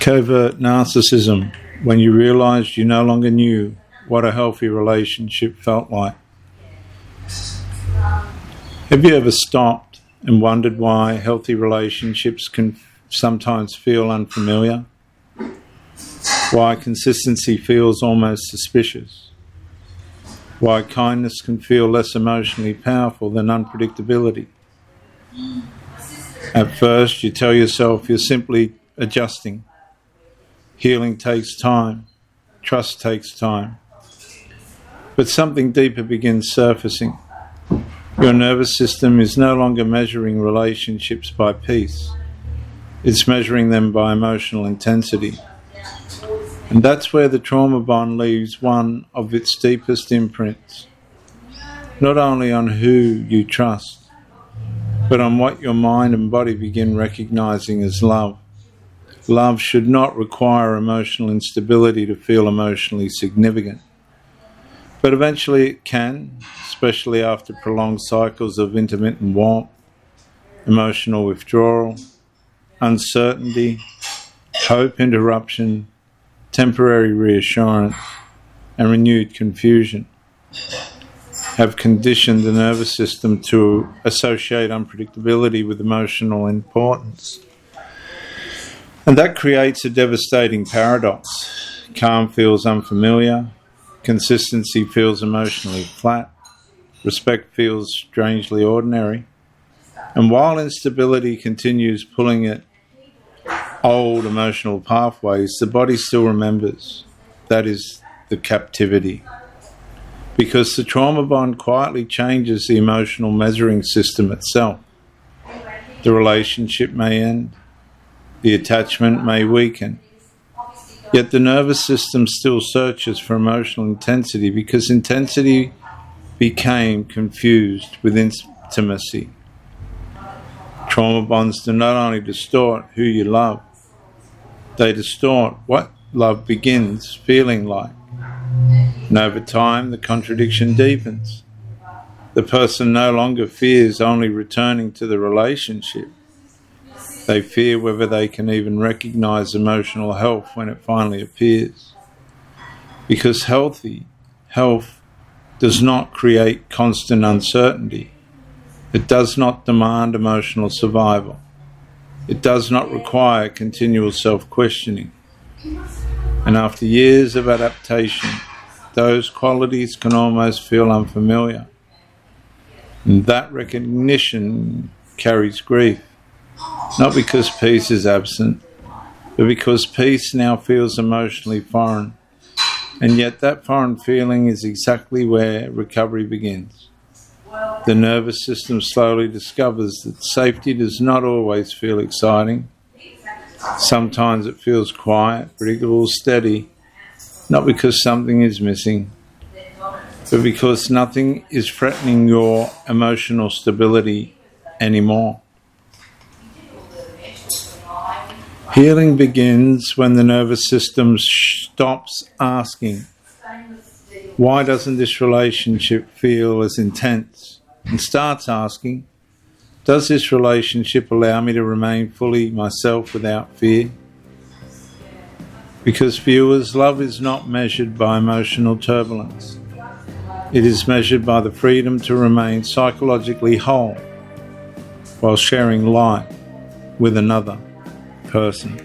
Covert narcissism, when you realized you no longer knew what a healthy relationship felt like. Have you ever stopped and wondered why healthy relationships can sometimes feel unfamiliar? Why consistency feels almost suspicious? Why kindness can feel less emotionally powerful than unpredictability? At first, you tell yourself you're simply adjusting. Healing takes time. Trust takes time. But something deeper begins surfacing. Your nervous system is no longer measuring relationships by peace. It's measuring them by emotional intensity. And that's where the trauma bond leaves one of its deepest imprints. Not only on who you trust, but on what your mind and body begin recognizing as love. Love should not require emotional instability to feel emotionally significant. But eventually it can, especially after prolonged cycles of intermittent warmth, emotional withdrawal, uncertainty, hope interruption, temporary reassurance, and renewed confusion, have conditioned the nervous system to associate unpredictability with emotional importance. And that creates a devastating paradox. Calm feels unfamiliar, consistency feels emotionally flat, respect feels strangely ordinary, and while instability continues pulling at old emotional pathways, the body still remembers. That is the captivity. Because the trauma bond quietly changes the emotional measuring system itself. The relationship may end. The attachment may weaken. Yet the nervous system still searches for emotional intensity because intensity became confused with intimacy. Trauma bonds do not only distort who you love, they distort what love begins feeling like. And over time, the contradiction deepens. The person no longer fears only returning to the relationship. They fear whether they can even recognize emotional health when it finally appears. Because health does not create constant uncertainty. It does not demand emotional survival. It does not require continual self-questioning. And after years of adaptation, those qualities can almost feel unfamiliar. And that recognition carries grief. Not because peace is absent, but because peace now feels emotionally foreign. And yet that foreign feeling is exactly where recovery begins. The nervous system slowly discovers that safety does not always feel exciting. Sometimes it feels quiet, predictable, steady, not because something is missing, but because nothing is threatening your emotional stability anymore. Healing begins when the nervous system stops asking, why doesn't this relationship feel as intense? And starts asking, does this relationship allow me to remain fully myself without fear? Because viewers, love is not measured by emotional turbulence. It is measured by the freedom to remain psychologically whole while sharing life with another person.